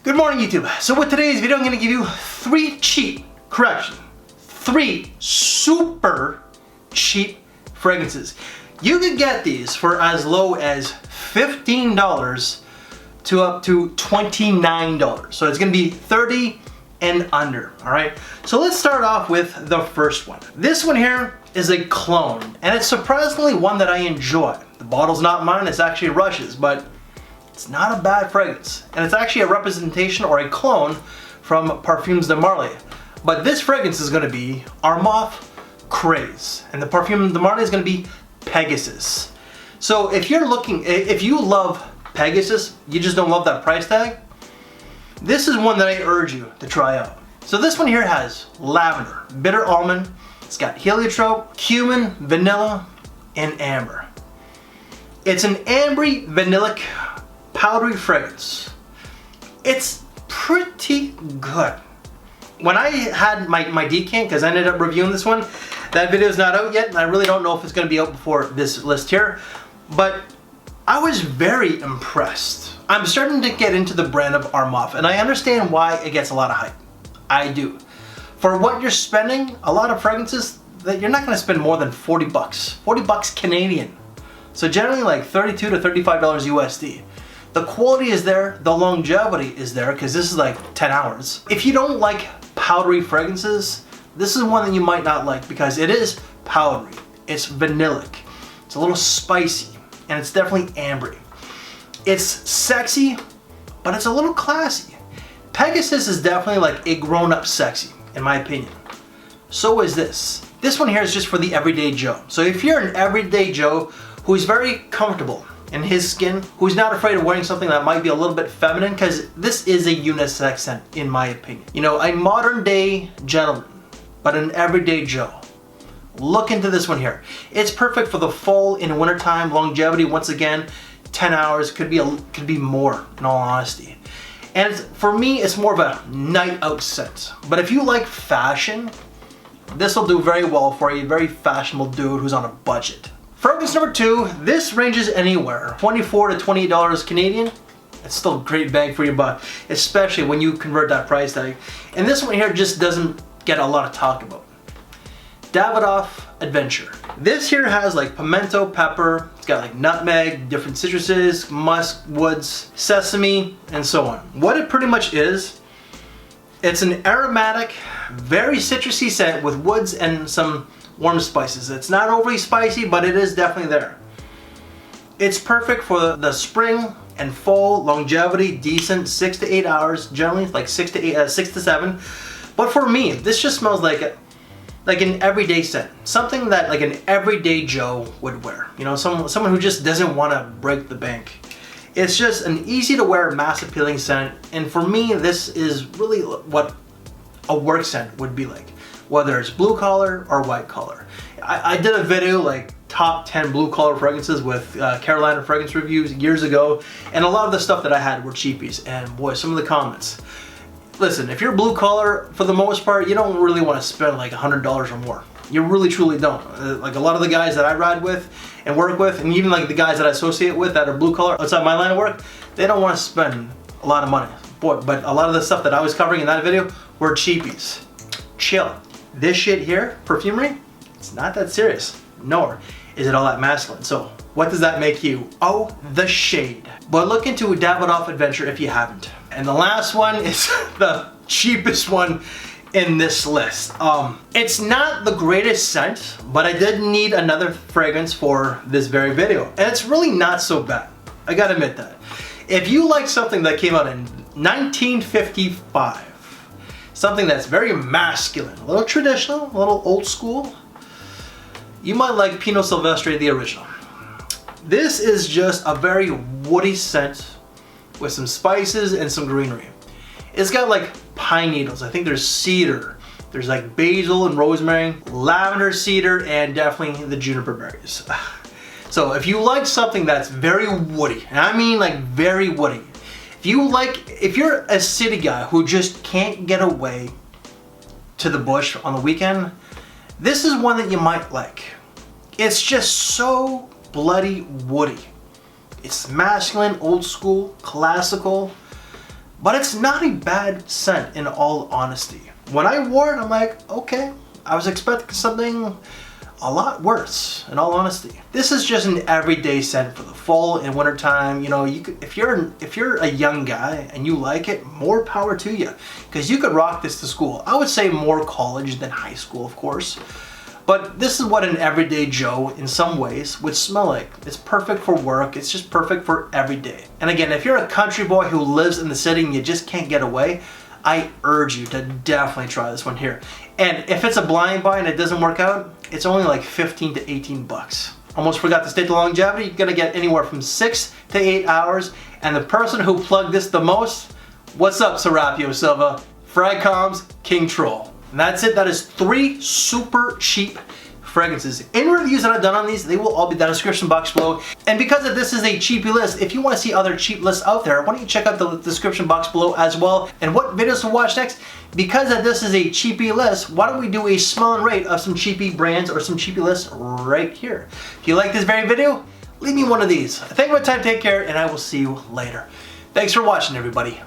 Good morning, YouTube. So with today's video, I'm going to give you three super cheap fragrances. You could get these for as low as $15 to up to $29. So it's going to be 30 and under, all right? So let's start off with the first one. This one here is a Cologne, and it's surprisingly one that I enjoy. The bottle's not mine, it's actually Rush's, but it's not a bad fragrance. And it's actually a representation or a clone from Parfums de Marly. But this fragrance is gonna be Armaf Craze, and the Parfum de Marly is gonna be Pegasus. So if you love Pegasus, you just don't love that price tag, this is one that I urge you to try out. So this one here has lavender, bitter almond, it's got heliotrope, cumin, vanilla, and amber. It's an ambery, vanillic, powdery fragrance. It's pretty good. When I had my decant, because I ended up reviewing this one, that video is not out yet, and I really don't know if it's going to be out before this list here, but I was very impressed. I'm starting to get into the brand of Armaf, and I understand why it gets a lot of hype. I do. For what you're spending, a lot of fragrances, that you're not going to spend more than 40 bucks. 40 bucks Canadian. So generally like $32 to $35 USD. The quality is there, the longevity is there, because this is like 10 hours. If you don't like powdery fragrances, this is one that you might not like because it is powdery, it's vanillic, it's a little spicy, and it's definitely ambery. It's sexy, but it's a little classy. Pegasus is definitely like a grown-up sexy, in my opinion. So is this. This one here is just for the everyday Joe. So if you're an everyday Joe who's very comfortable in his skin, who's not afraid of wearing something that might be a little bit feminine, because this is a unisex scent, in my opinion. You know, a modern day gentleman, but an everyday Joe. Look into this one here. It's perfect for the fall and wintertime. Longevity, once again, 10 hours, could be more, in all honesty. And for me, it's more of a night out scent. But if you like fashion, this will do very well for a very fashionable dude who's on a budget. Fragrance number two, this ranges anywhere, $24 to $28 Canadian. It's still a great bang for your buck, especially when you convert that price tag. And this one here just doesn't get a lot of talk about. Davidoff Adventure. This here has like pimento pepper, it's got like nutmeg, different citruses, musk, woods, sesame, and so on. What it pretty much is, it's an aromatic, very citrusy scent with woods and some warm spices. It's not overly spicy, but it is definitely there. It's perfect for the spring and fall. Longevity, decent, 6 to 8 hours, generally like 6 to 7. But for me, this just smells like an everyday scent. Something that like an everyday Joe would wear. You know, someone who just doesn't want to break the bank. It's just an easy to wear, mass appealing scent. And for me, this is really what a work scent would be like, whether it's blue collar or white collar. I did a video like top 10 blue collar fragrances with Carolina Fragrance Reviews years ago, and a lot of the stuff that I had were cheapies, and boy, some of the comments. Listen, if you're blue collar, for the most part, you don't really want to spend like $100 or more. You really truly don't. Like a lot of the guys that I ride with and work with, and even like the guys that I associate with that are blue collar outside my line of work, they don't want to spend a lot of money. Boy, but a lot of the stuff that I was covering in that video were cheapies. Chill. This shit here, perfumery, it's not that serious, nor is it all that masculine. So what does that make you? Oh, the shade. But look into Davidoff Adventure if you haven't. And the last one is the cheapest one in this list. It's not the greatest scent, but I did need another fragrance for this very video. And it's really not so bad. I gotta admit that. If you like something that came out in 1955, something that's very masculine, a little traditional, a little old school, you might like Pinot Silvestre, the original. This is just a very woody scent with some spices and some greenery. It's got like pine needles. I think there's cedar. There's like basil and rosemary, lavender, cedar, and definitely the juniper berries. So if you like something that's very woody, and I mean like very woody, if you're a city guy who just can't get away to the bush on the weekend, this is one that you might like. It's just so bloody woody. It's masculine, old school, classical. But it's not a bad scent in all honesty. When I wore it, I'm like, okay, I was expecting something a lot worse, in all honesty. This is just an everyday scent for the fall and winter time. You know, you could, if you're a young guy and you like it, more power to you, because you could rock this to school. I would say more college than high school, of course. But this is what an everyday Joe, in some ways, would smell like. It's perfect for work. It's just perfect for every day. And again, if you're a country boy who lives in the city and you just can't get away, I urge you to definitely try this one here. And if it's a blind buy and it doesn't work out, it's only like 15 to 18 bucks. Almost forgot to state the longevity. You're gonna get anywhere from 6 to 8 hours. And the person who plugged this the most, what's up, Serapio Silva? Fragcom's King Troll. And that's it. That is 3 super cheap fragrances. Any reviews that I've done on these, they will all be in the description box below. And because this is a cheapy list, if you want to see other cheap lists out there, why don't you check out the description box below as well. And what videos to watch next? Because this is a cheapy list, why don't we do a smell and rate of some cheapy brands or some cheapy lists right here. If you like this very video, leave me one of these. Thank you for your time, take care, and I will see you later. Thanks for watching, everybody.